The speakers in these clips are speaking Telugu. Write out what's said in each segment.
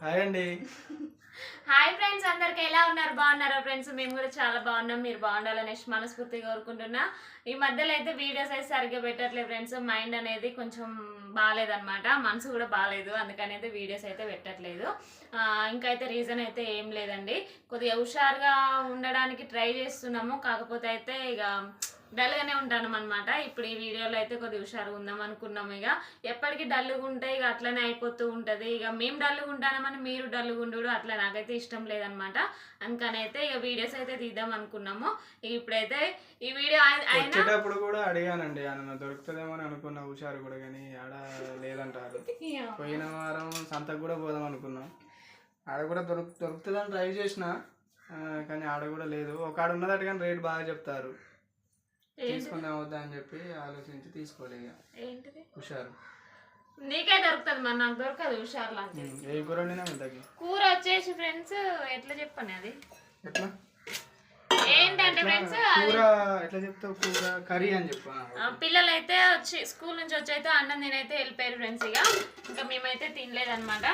హాయ్ అండి. హాయ్ ఫ్రెండ్స్, అందరికి ఎలా ఉన్నారు? బాగున్నారా ఫ్రెండ్స్? మేము కూడా చాలా బాగున్నాం. మీరు బాగుండాలని మనస్ఫూర్తిగా కోరుకుంటున్నా. ఈ మధ్యలో అయితే వీడియోస్ అయితే సరిగ్గా పెట్టట్లేదు ఫ్రెండ్స్. మైండ్ అనేది కొంచెం బాగాలేదన్నమాట, మనసు కూడా బాగాలేదు, అందుకని అయితే వీడియోస్ అయితే పెట్టట్లేదు. ఇంకైతే రీజన్ అయితే ఏం లేదండి, కొద్దిగా హుషారుగా ఉండడానికి ట్రై చేస్తున్నాము. కాకపోతే అయితే ఇక డల్గానే ఉంటాను అనమాట. ఇప్పుడు ఈ వీడియోలో అయితే కొద్దిగా హుషారుగా ఉందాం అనుకున్నాము. ఇక ఎప్పటికీ డల్గా ఉంటే ఇక అట్లనే అయిపోతూ ఉంటుంది. ఇక మేము డల్గా ఉంటామని మీరు డల్గా ఉండు అట్లా నాకైతే ఇష్టం లేదనమాట. అందుకని అయితే ఇక వీడియోస్ అయితే తీద్దాం అనుకున్నాము. ఇప్పుడైతే ఈ వీడియో వచ్చేటప్పుడు కూడా అడిగానండి, ఆయన దొరుకుతుందేమో అని అనుకున్నా హుషారు కూడా, కానీ ఆడ లేదంటారు. పోయిన వారం సంతకు కూడా పోదాం అనుకున్నాం, ఆడ కూడా దొరుకుతుందని ట్రై చేసిన, కానీ ఆడ కూడా లేదు. ఒక ఆడ ఉన్నదట కానీ రేట్ బాగా చెప్తారు, తీసుకుందాం వద్దా అని చెప్పి ఆలోచించి తీసుకోలే. ఏంటిది హుషారు నీకే దొరుకుతుంది, మరి నాకు దొరకదు హుషారు లాంటి. ఏ కూర వండినా ఇంతకి కూర వచ్చేసి ఫ్రెండ్స్ ఎట్లా చెప్పండి, అది ఎట్లా ఏంటంటే ఫ్రెండ్స్ కూర ఎట్లా చెప్తావు? కూర కర్రీ అని చెప్పు. పిల్లలు అయితే వచ్చి స్కూల్ నుంచి వచ్చి అయితే అన్నం తినైతే వెళ్ళిపోయారు ఫ్రెండ్స్. ఇక ఇంకా మేమైతే తినలేదన్నమాట.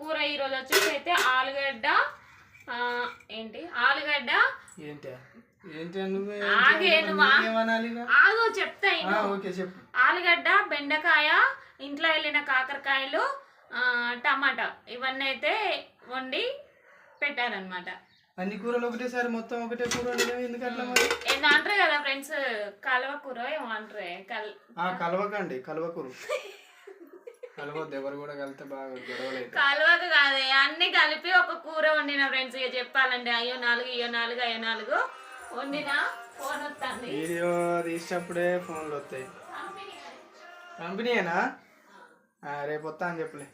కూర ఈరోజు వచ్చేసి అయితే ఆలుగడ్డ, ఆలుగడ్డ ఏంటి ఆగు చెప్తా. ఆలుగడ్డ, బెండకాయ, ఇంట్లో వెళ్ళిన కాకరకాయలు, టమాటా, ఇవన్నీ అయితే వండి పెట్టారనమాట. అన్ని కూరలు ఒకటేసారి మొత్తం ఒకటే కూర ఎందుకంటే అంటారు కదా ఫ్రెండ్స్, కలవ కూర ఏమో అంటారే. కలవకండి, కలవకూర కలవద్దు, ఎవరు కూడా కలితే బాగా గొడవలేదు. కలవక కాదే, అన్ని కలిపి ఒక కూర వండిన ఫ్రెండ్స్. ఇక చెప్పాలంటే అయ్యో 4 ఇయ్యో 4 అయ్యో 4 వండినా. ఫోన్ వస్తుంది, వీడియో తీసేటప్పుడే ఫోన్లు వస్తాయి. కంపెనీయేనా? రేపు వస్తా అని చెప్పలే.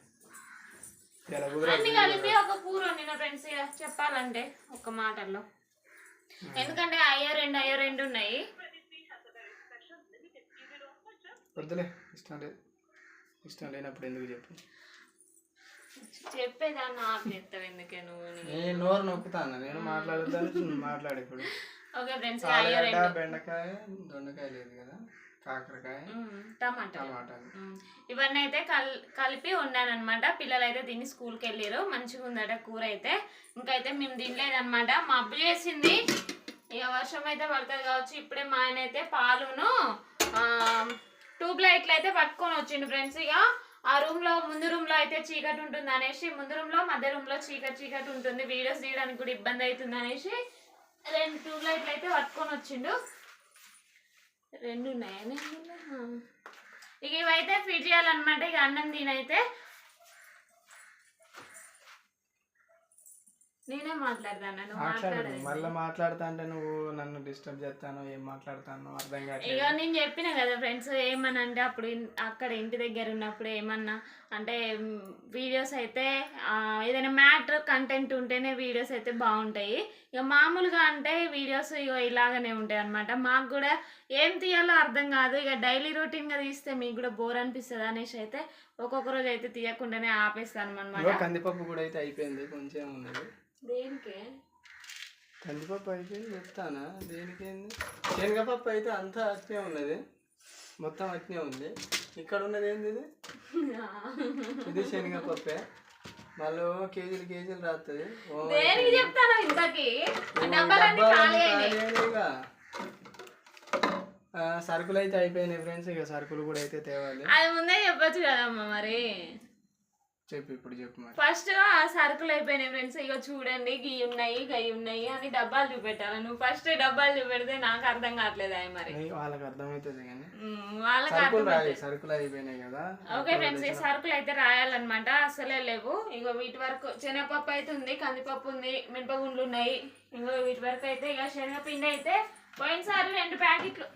అన్ని కలిపి ఒక కూర వండిన ఫ్రెండ్స్. చెప్పాలంటే ఒక మాటల్లో, ఎందుకంటే అయ్యో రెండు ఉన్నాయి. వద్దులే, ఇష్టం లేనప్పుడు ఎందుకు చెప్పు. చెప్పేదాన్ని ఆఫ్ చేస్తావు ఎందుకే నువ్వు? నేను నోరు నొక్కుతాను, నేను మాట్లాడతాను, మాట్లాడే ఇప్పుడు. ఓకే ఫ్రెండ్స్, బెండకాయ, దొండకాయ లేదు కదా, కాకరకాయ, టమాటా, ఇవన్నీ అయితే కలిపి వండానమాట. పిల్లలు అయితే తిని స్కూల్కి వెళ్ళారు. మంచిగా ఉందట కూర అయితే. ఇంకైతే మేము తినలేదన్నమాట. మా అబ్బు చేసింది. ఇక వర్షం అయితే పడుతుంది కావచ్చు. ఇప్పుడే మా ఆయన అయితే పాలును ట్యూబ్ లైట్లు అయితే పట్టుకొని వచ్చిండు ఫ్రెండ్స్. ఇక ఆ ముందు రూమ్ లో అయితే చీకటి ఉంటుంది అనేసి, ముందు రూమ్ లో మధ్య రూమ్ లో చీకటి ఉంటుంది, వీడియోస్ తీయడానికి కూడా ఇబ్బంది అవుతుంది అనేసి 2 ట్యూబ్ లైట్లు అయితే పట్టుకొని వచ్చిండు. 2 ఉన్నాయని ఇక ఇవైతే ఫిట్ చేయాలన్నమాట. ఇక అన్నం దీనైతే నేనే మాట్లాడతాను, మళ్ళీ మాట్లాడతా అంటే నువ్వు నన్ను డిస్టర్బ్ చేస్తాను. ఏం మాట్లాడతాను అర్థం కాదు. ఇక నేను చెప్పిన కదా ఫ్రెండ్స్, ఏమన్నా అంటే అప్పుడు అక్కడ ఇంటి దగ్గర ఉన్నప్పుడు ఏమన్నా అంటే వీడియోస్ అయితే ఏదైనా మ్యాటర్ కంటెంట్ ఉంటేనే వీడియోస్ అయితే బాగుంటాయి. ఇక మామూలుగా అంటే వీడియోస్ ఇక ఇలాగనే ఉంటాయి అనమాట. మాకు కూడా ఏం తీయాలో అర్థం కాదు. ఇక డైలీ రొటీన్గా తీస్తే మీకు కూడా బోర్ అనిపిస్తుంది అనేసి అయితే ఒక్కొక్క రోజు అయితే తీయకుండానే ఆపేస్తాను అనమాట. కందిపప్పు కూడా అయితే అయిపోయింది, కొంచెం ఉన్నది. దేనికి కందిపప్పు అయిపోయింది చెప్తానా, దేనికేంది? శనగపప్పు అయితే అంతా అట్నే ఉన్నది, మొత్తం అట్నే ఉంది. ఇక్కడ ఉన్నది ఏంది? ఇది శనగపప్పే. మళ్ళీ కేజీలు రాస్తుంది. సరుకులు అయితే అయిపోయినాయి ఫ్రెండ్స్. ఇక సరుకులు కూడా అయితే తేవాలి. అది ముందే చెప్పొచ్చు కదమ్మా. మరి చెప్పు, ఇప్పుడు చెప్పు. మరి ఫస్ట్ ఆ సరుకులు అయిపోయినాయి ఫ్రెండ్స్. ఇక చూడండి, గీ ఉన్నాయి అని డబ్బాలు చూపెట్టాలి. నువ్వు ఫస్ట్ డబ్బాలు చూపెడితే నాకు అర్థం కావట్లేదు. అవి మరి వాళ్ళకి అర్థమవుతుంది కానీ వాళ్ళకి సరుకులు అయిపోయినాయి కదా. ఓకే ఫ్రెండ్స్, ఈ సరుకులు అయితే రాయాలన్నమాట. అసలే లేవు. ఇగో వీటి వరకు శనగపప్పు అయితే ఉంది, కందిపప్పు ఉంది, మినపగుండ్లు ఉన్నాయి. ఇంకో వీటి వరకు అయితే ఇక శనగపిండి అయితే పోయినసారి 2 ప్యాకెట్లు.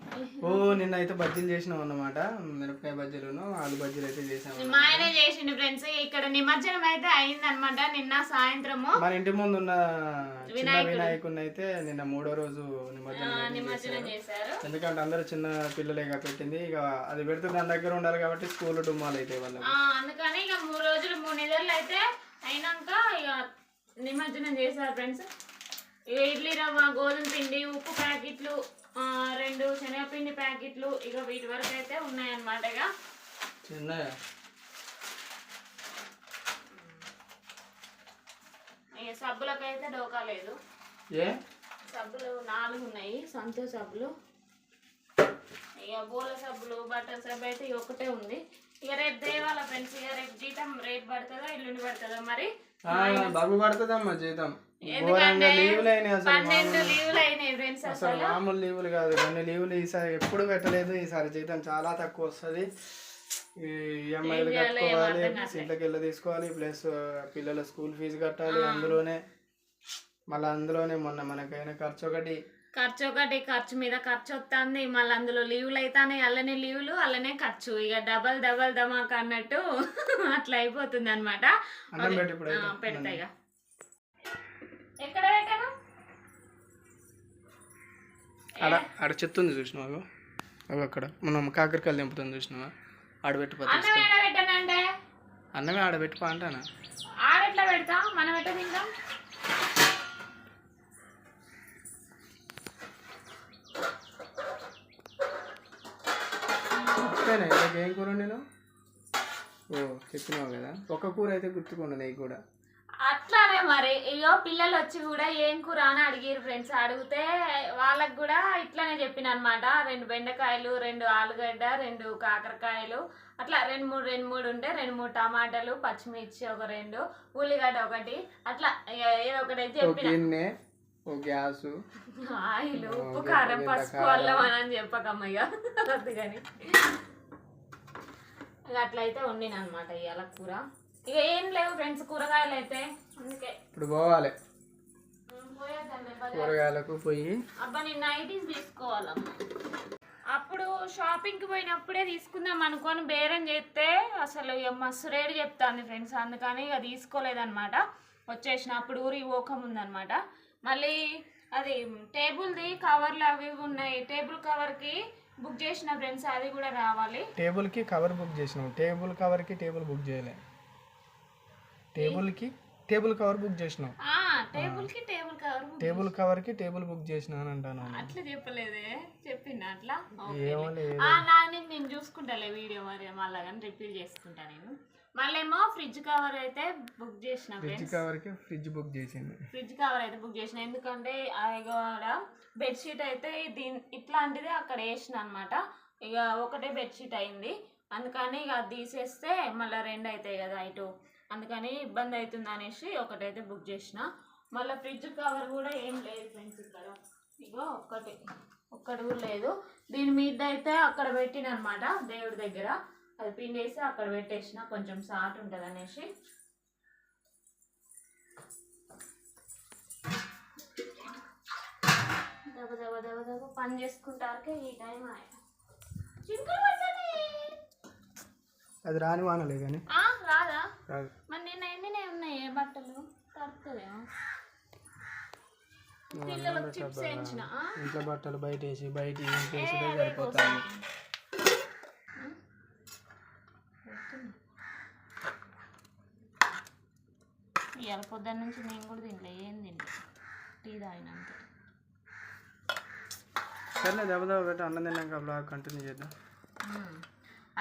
నిన్న అయితే బజ్జీలు చేసినాం అన్నమాట. మిరపకాయ బజ్జీలను ఆలు బజ్జీలు అయితే చేసాము. మా ఆయనే చేసిండు ఫ్రెండ్స్. ఇక్కడ నిమజ్జనం అయితే అయింది అనమాట నిన్న సాయంత్రము. మన ఇంటి ముందు ఉన్న వినాయకుడిని అయితే నిన్న 3వ రోజు నిమజ్జనం చేశారు. ఎందుకంటే అందరూ చిన్న పిల్లలేగా పెట్టింది. ఇక అది పెడితే దాని దగ్గర ఉండాలి కాబట్టి స్కూల్ డుమ్మాలు అయితే వాళ్ళు. అందుకని ఇక 3 రోజులు 3 నిద్రలు అయితే అయినాక ఇక నిమజ్జనం చేశారు ఫ్రెండ్స్. ఇక ఇడ్లీ రవ్వ, గోధుమ పిండి, ఉప్పు ప్యాకెట్లు, 2 శనగపిండి ప్యాకెట్లు, ఇక వీటి వరకు అయితే ఉన్నాయన్నమాట. ఇక సబ్బులకైతే డోకా లేదు. ఏ సబ్బులు 4 ఉన్నాయి, సంతూర్ సబ్బులు. ఇక బోల సబ్బులు బట్టల సబ్బు అయితే ఒకటే ఉంది. ఇక రేపు దేవాల ఫ్రెండ్స్. ఇక రేపు జీతం రేపు పడుతుందో ఎల్లుండి పడుతుందో మరి. బాబు పడుతుందమ్మా జీతం. ఎందుకంటే లీవులు అయినాయి, అసలు 12 లీవులు అయినాయి ఫ్రెండ్స్. అసలు మామూలు లీవులు కాదు, 2 లీవులు ఈసారి ఎప్పుడు పెట్టలేదు. ఈసారి జీతం చాలా తక్కువ వస్తుంది. ఈఎంఐలు కట్టుకోవాలి, సీట్లకి వెళ్ళి తీసుకోవాలి, ప్లస్ పిల్లల స్కూల్ ఫీజు కట్టాలి. అందులోనే మొన్న మనకైనా ఖర్చు మీద ఖర్చు వస్తుంది. మళ్ళీ అందులో లీవులు అవుతాయి, అల్లనే లీవులు అల్లనే ఖర్చు. ఇక డబల్ ధమాక్ అన్నట్టు అట్లా అయిపోతుంది అనమాట. పెడతా ఇక. ఎక్కడ పెట్టాను? ఆడ చెత్త ఉంది చూసినావా? అక్కడ మనం కాకరకాయలు దింపుతుంది చూసినావా? ఆడబెట్టిపోతా. అన్నమే ఆడబెట్టిపో అంటానా? ఆడెట్లా పెడతా? మనం ఎట్లా తింటాం? ఏం కూర నేను చెప్పినావు కదా, ఒక కూర అయితే గుర్తుకుండా నీకు కూడా. అట్లానే మరి. ఇగో పిల్లలు వచ్చి కూడా ఏం కూర అని అడిగారు ఫ్రెండ్స్. అడిగితే వాళ్ళకి కూడా ఇట్లానే చెప్పిన అనమాట. 2 బెండకాయలు, 2 ఆలుగడ్డ, 2 కాకరకాయలు, అట్లా 2-3 ఉంటే 2-3 టమాటాలు, పచ్చిమిర్చి ఒక 2, ఉల్లిగడ్డ ఒకటి, అట్లా ఏదో ఒకటి చెప్పిన. గ్యాస్, ఆయిల్, ఉప్పు, కారం, పసుపు, అల్లం అని చెప్పకమ్మ. ఇక వద్దు కానీ ఇక అట్లయితే వండిన అనమాట ఇవాళ కూర. ఇక ఏం లేవు ఫ్రెండ్స్ కూరగాయలు అయితే. అందుకే ఇప్పుడు పోవాలి కూరగాయలకు పోయి. అబ్బా నేను నైటీస్ తీసుకోవాలమ్మా. అప్పుడు షాపింగ్కి పోయినప్పుడే తీసుకుందాం అనుకొని బేరం చేస్తే అసలు ఇక మస్తు రేటు చెప్తాంది ఫ్రెండ్స్. అందుకని ఇక తీసుకోలేదన్నమాట. వచ్చేసిన అప్పుడు ఊరికి పోకముందనమాట. మళ్ళీ అది టేబుల్ది కవర్లు అవి ఉన్నాయి. టేబుల్ కవర్కి బుక్ చేసిన ఫ్రెండ్స్, అది కూడా రావాలి. టేబుల్కి కవర్ బుక్ చేసినాం, టేబుల్ కవర్కి టేబుల్ బుక్ చేయలే. టేబుల్ కవర్ బుక్ చేసినాం, టేబుల్ కవర్కి టేబుల్ బుక్ చేసిన అని అంటాను. అట్లా చెప్పలేదే, చెప్పింది అట్లా. నేను చూసుకుంటాలే వీడియో మరి, మళ్ళీ కానీ రిపీట్ చేసుకుంటా నేను. మళ్ళేమో ఫ్రిడ్జ్ కవర్ అయితే బుక్ చేసిన. ఫ్రిడ్జ్ కవర్కి ఫ్రిడ్జ్ బుక్ చేసింది. ఫ్రిడ్జ్ కవర్ అయితే బుక్ చేసిన, ఎందుకంటే అది బెడ్షీట్ అయితే ఇట్లాంటిది అక్కడ వేసిన అనమాట. ఇక ఒకటే బెడ్షీట్ అయింది. అందుకని ఇక అది తీసేస్తే మళ్ళీ 2 అవుతాయి కదా ఇటు. అందుకని ఇబ్బంది అవుతుంది అనేసి ఒకటైతే బుక్ చేసిన. మళ్ళీ ఫ్రిడ్జ్ కవర్ కూడా ఏం లేదు ఫ్రెండ్స్ ఇక్కడ. ఇగో ఒక్కటి కూడా లేదు. దీని మీద అయితే అక్కడ పెట్టిన అనమాట దేవుడి దగ్గర. అది పిండేసి అక్కడ పెట్టేసిన, కొంచెం సాట్ ఉంటుంది అనేసి. దెబ్బ పని చేసుకుంటారు ఈ టైం. అది రాని వానలే కానీ రాదా? మరి నిన్న ఎన్ని ఉన్నాయి బట్టలు తడుతుందేమో. పిల్లలకు చిప్స్ వేయించిన. ఇంట్లో బట్టలు బయట వేసి సరిపోతాయి. ఇవాళ పొద్దున్న నుంచి నేను కూడా తినలే, ఏం తినలే, టీ తాగినంత. సరే దెబ్బ పెట్టి అన్నం తిన్నాక బ్లాగ్ కంటిన్యూ చేద్దాం.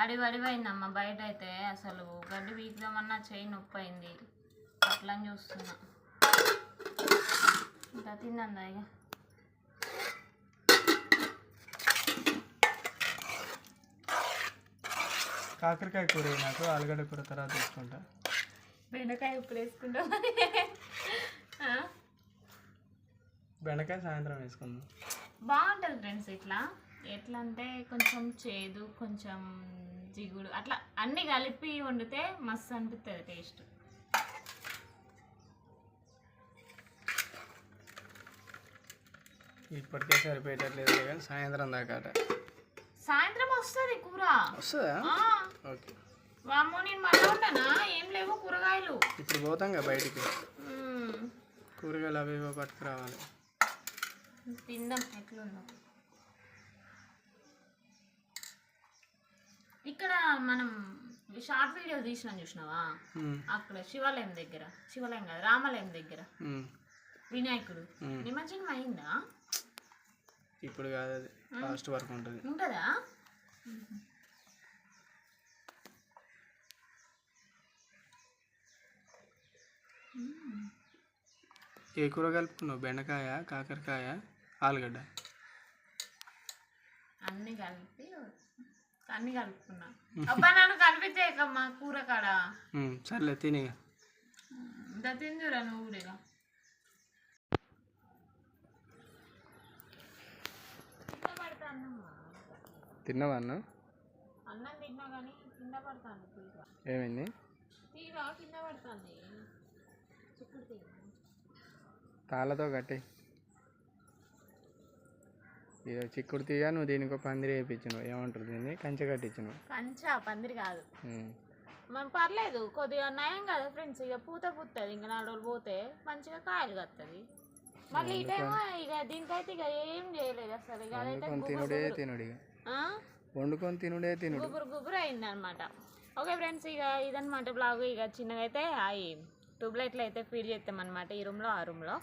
అడివడిపోయిందమ్మ బయట అయితే. అసలు గడ్డి వీకుదామన్నా చేయి నొప్పి అయింది. అట్లా చూస్తున్నా. ఇంకా తిందా ఇక. కాకరకాయ కూర నాకు, ఆలుగడ్డ కూర తర్వాత వేసుకుంటా. బెండకాయ ఇప్పుడు వేసుకుంటా. బెండకాయ సాయంత్రం వేసుకుందాం. బాగుంటుంది ఫ్రెండ్స్. ఎట్లా అంటే కొంచెం చేదు, కొంచెం జిగుడు, అట్లా అన్నీ కలిపి వండితే మస్తు అనిపిస్తుంది టేస్ట్. ఇప్పటికే సరిపోయేటట్లేదు కానీ సాయంత్రం దాకా. సాయంత్రం వస్తుంది కూర. వస్తుందా? ఓకే. వామ్మో నేను మళ్ళీ ఉంటానా? ఏం లేవు కూరగాయలు. ఇప్పుడు పోతాం కదా బయటికి, కూరగాయలు అవి పట్టుకురావాలి. తిందాం ఎట్లుందో. ఇక్కడ మనం షార్ట్ వీడియో చూసినావా? అక్కడ శివాలయం దగ్గర, శివాలయం కాదు రామాలయం దగ్గర వినాయకుడు నిమజ్జనం అయిందా? ఇప్పుడు కాదు, అది లాస్ట్ వరకు ఉంటుందా? ఏ కూర కలుపుకున్నావు? బెండకాయ, కాకరకాయ, ఆలుగడ్డ? అన్నీ కలుపుకున్నా. అబ్బా నన్ను కనిపించేయకమ్మా కూర కాడ. సర్లే తినిగా. ఇంత తిందురా నువ్వు కూడా. తిన్నావా అన్న? అన్నం తిన్నా కానీ కింద పడుతుంది తీగ. ఏమైంది? తీగ కింద పడుతుంది. చిక్కుడు తీగ తాళ్ళతో కట్టి ఇక చిక్కుడు తీగ. నువ్వు దీనికి ఒక పందిరి వేయించినావు, ఏమంటారు దీన్ని? కంచె కట్టించినావు. కంచా పందిరి కాదు. మనం పర్లేదు కొద్దిగా నయం కదా ఫ్రెండ్స్. ఇక పూత పూస్తుంది, ఇంకా 4 రోజులు పోతే మంచిగా కాయలు కత్తది. మళ్ళీ ఈ టైం ఇక దీనికైతే ఇక ఏం చేయలేదు అసలు. ఇక అదైతే తినుడే తినుడు, ఇక వండుకొని తినుడే తినుడు, గుబురు అయింది అనమాట. ఓకే ఫ్రెండ్స్, ఇక ఇదనమాట బ్లాగ్. ఇక చిన్నగా అయితే అవి ట్యూబ్లైట్లు అయితే ఫీడ్ చేస్తామన్నమాట ఈ రూమ్లో ఆ రూమ్లో.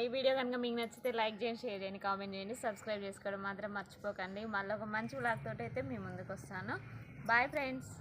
ఈ వీడియో కనుక మీకు నచ్చితే లైక్ చేయండి, షేర్ చేయండి, కామెంట్ చేయండి, సబ్స్క్రైబ్ చేసుకోవడం మాత్రం మర్చిపోకండి. మళ్ళీ ఒక మంచి బ్లాగ్ తోటి అయితే మీ ముందుకు వస్తాను. Bye friends.